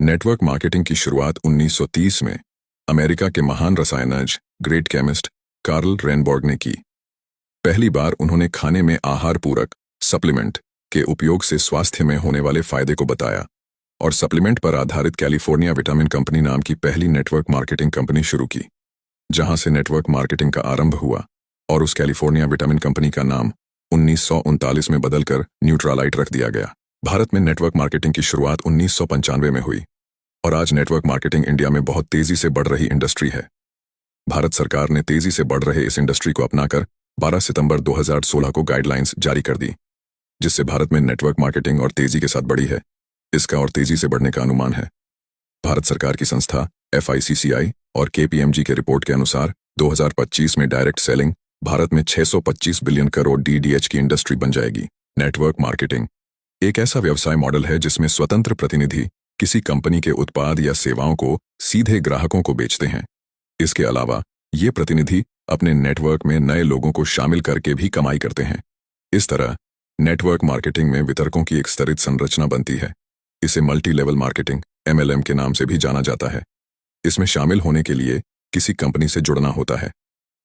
Network marketing की शुरुआत 1930 में अमेरिका के महान रसायनज्ञ ग्रेट केमिस्ट कार्ल रेनबॉर्ग ने की। पहली बार उन्होंने खाने में आहार पूरक सप्लीमेंट के उपयोग से स्वास्थ्य में होने वाले फायदे को बताया और सप्लीमेंट पर आधारित कैलिफोर्निया विटामिन कंपनी नाम की पहली नेटवर्क मार्केटिंग कंपनी शुरू की, जहां से नेटवर्क मार्केटिंग का आरंभ हुआ और उस कैलिफोर्निया विटामिन कंपनी का नाम 1939 में बदलकर न्यूट्रालाइट रख दिया गया। भारत में नेटवर्क मार्केटिंग की शुरुआत 1995 में हुई और आज नेटवर्क मार्केटिंग इंडिया में बहुत तेजी से बढ़ रही इंडस्ट्री है। भारत सरकार ने तेजी से बढ़ रहे इस इंडस्ट्री को अपनाकर 12 सितंबर 2016 को गाइडलाइंस जारी कर दी, जिससे भारत में नेटवर्क मार्केटिंग और तेजी के साथ बढ़ी है। इसका और तेजी से बढ़ने का अनुमान है। भारत सरकार की संस्था FICCI और KPMG के रिपोर्ट के अनुसार 2025 में डायरेक्ट सेलिंग भारत में 625 बिलियन करोड़ DDH की इंडस्ट्री बन जाएगी। नेटवर्क मार्केटिंग एक ऐसा व्यवसाय मॉडल है जिसमें स्वतंत्र प्रतिनिधि किसी कंपनी के उत्पाद या सेवाओं को सीधे ग्राहकों को बेचते हैं। इसके अलावा ये प्रतिनिधि अपने नेटवर्क में नए लोगों को शामिल करके भी कमाई करते हैं। इस तरह नेटवर्क मार्केटिंग में वितरकों की एक स्तरित संरचना बनती है। इसे मल्टी लेवल मार्केटिंग MLM के नाम से भी जाना जाता है। इसमें शामिल होने के लिए किसी कंपनी से जुड़ना होता है।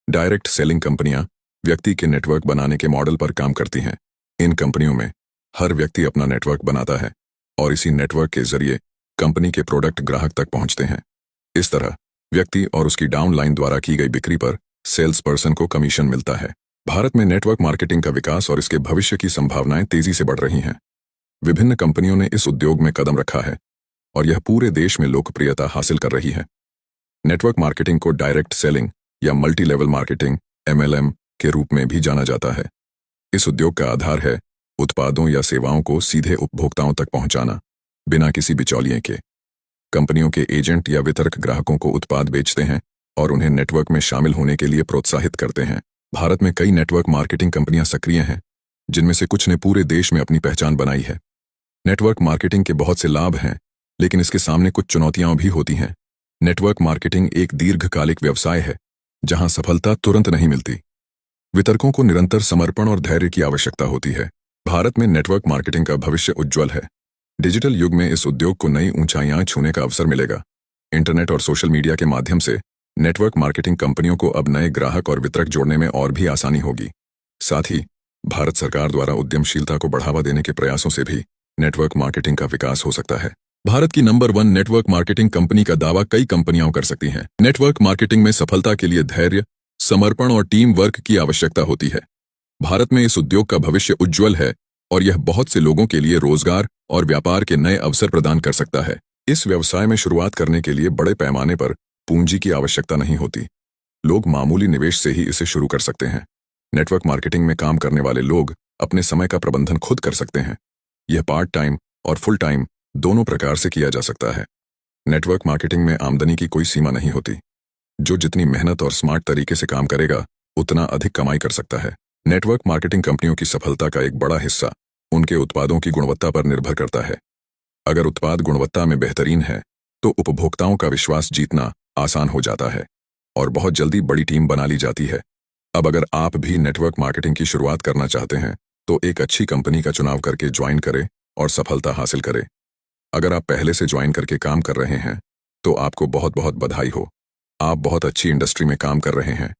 डायरेक्ट सेलिंग कंपनियां व्यक्ति के नेटवर्क बनाने के मॉडल पर काम करती हैं। इन कंपनियों में हर व्यक्ति अपना नेटवर्क बनाता है और इसी नेटवर्क के जरिए कंपनी के प्रोडक्ट ग्राहक तक पहुंचते हैं। इस तरह व्यक्ति और उसकी डाउनलाइन द्वारा की गई बिक्री पर सेल्स पर्सन को कमीशन मिलता है। भारत में नेटवर्क मार्केटिंग का विकास और इसके भविष्य की संभावनाएं तेजी से बढ़ रही हैं। विभिन्न कंपनियों ने इस उद्योग में कदम रखा है और यह पूरे देश में लोकप्रियता हासिल कर रही है। नेटवर्क मार्केटिंग को डायरेक्ट सेलिंग या मल्टी लेवल मार्केटिंग MLM के रूप में भी जाना जाता है। इस उद्योग का आधार है उत्पादों या सेवाओं को सीधे उपभोक्ताओं तक पहुंचाना, बिना किसी बिचौलिए के। कंपनियों के एजेंट या वितरक ग्राहकों को उत्पाद बेचते हैं और उन्हें नेटवर्क में शामिल होने के लिए प्रोत्साहित करते हैं। भारत में कई नेटवर्क मार्केटिंग कंपनियां सक्रिय हैं, जिनमें से कुछ ने पूरे देश में अपनी पहचान बनाई है। नेटवर्क मार्केटिंग के बहुत से लाभ हैं, लेकिन इसके सामने कुछ चुनौतियां भी होती हैं। नेटवर्क मार्केटिंग एक दीर्घकालिक व्यवसाय है, जहां सफलता तुरंत नहीं मिलती। वितरकों को निरंतर समर्पण और धैर्य की आवश्यकता होती है। भारत में नेटवर्क मार्केटिंग का भविष्य उज्ज्वल है। डिजिटल युग में इस उद्योग को नई ऊंचाइयां छूने का अवसर मिलेगा। इंटरनेट और सोशल मीडिया के माध्यम से नेटवर्क मार्केटिंग कंपनियों को अब नए ग्राहक और वितरक जोड़ने में और भी आसानी होगी। साथ ही भारत सरकार द्वारा उद्यमशीलता को बढ़ावा देने के प्रयासों से भी नेटवर्क मार्केटिंग का विकास हो सकता है। भारत की नंबर 1 नेटवर्क मार्केटिंग कंपनी का दावा कई कंपनियां कर सकती हैं। नेटवर्क मार्केटिंग में सफलता के लिए धैर्य, समर्पण और टीम वर्क की आवश्यकता होती है। भारत में इस उद्योग का भविष्य उज्ज्वल है और यह बहुत से लोगों के लिए रोजगार और व्यापार के नए अवसर प्रदान कर सकता है। इस व्यवसाय में शुरुआत करने के लिए बड़े पैमाने पर पूंजी की आवश्यकता नहीं होती। लोग मामूली निवेश से ही इसे शुरू कर सकते हैं। नेटवर्क मार्केटिंग में काम करने वाले लोग अपने समय का प्रबंधन खुद कर सकते हैं। यह पार्ट टाइम और फुल टाइम दोनों प्रकार से किया जा सकता है। नेटवर्क मार्केटिंग में आमदनी की कोई सीमा नहीं होती। जो जितनी मेहनत और स्मार्ट तरीके से काम करेगा, उतना अधिक कमाई कर सकता है। नेटवर्क मार्केटिंग कंपनियों की सफलता का एक बड़ा हिस्सा उनके उत्पादों की गुणवत्ता पर निर्भर करता है। अगर उत्पाद गुणवत्ता में बेहतरीन है, तो उपभोक्ताओं का विश्वास जीतना आसान हो जाता है और बहुत जल्दी बड़ी टीम बना ली जाती है। अब अगर आप भी नेटवर्क मार्केटिंग की शुरुआत करना चाहते हैं, तो एक अच्छी कंपनी का चुनाव करके ज्वाइन करें और सफलता हासिल करें। अगर आप पहले से ज्वाइन करके काम कर रहे हैं, तो आपको बहुत बहुत बधाई हो। आप बहुत अच्छी इंडस्ट्री में काम कर रहे हैं।